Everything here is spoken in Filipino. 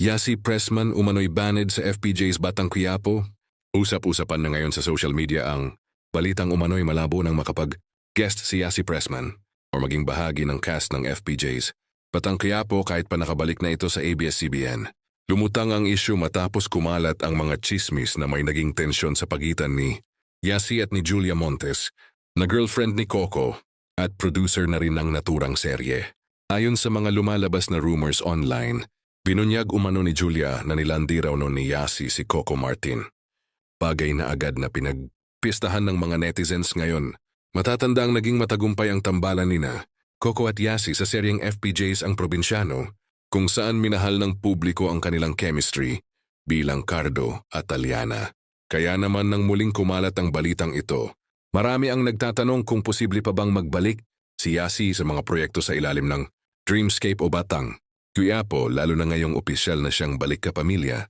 Yasi Pressman umano'y banned sa FPJ's Batang Quiapo. Usap-usapan na ngayon sa social media ang balitang umano'y malabo ng makapag-guest si Yasi Pressman o maging bahagi ng cast ng FPJ's Batang Quiapo kahit pa nakabalik na ito sa ABS-CBN. Lumutang ang issue matapos kumalat ang mga chismis na may naging tensyon sa pagitan ni Yasi at ni Julia Montes, na girlfriend ni Coco at producer na rin ng naturang serye. Ayon sa mga lumalabas na rumors online, binunyag umano ni Julia na nilandi raw noon ni Yasi si Coco Martin. Bagay na agad na pinagpistahan ng mga netizens ngayon. Matatanda ang naging matagumpay ang tambalan nina Coco at Yasi sa seryeng FPJ's Ang Probinsyano, kung saan minahal ng publiko ang kanilang chemistry bilang Cardo at Aliana. Kaya naman nang muling kumalat ang balitang ito, marami ang nagtatanong kung posible pa bang magbalik si Yasi sa mga proyekto sa ilalim ng Dreamscape o Batang Quiapo, lalo na ngayong opisyal na siyang balik kapamilya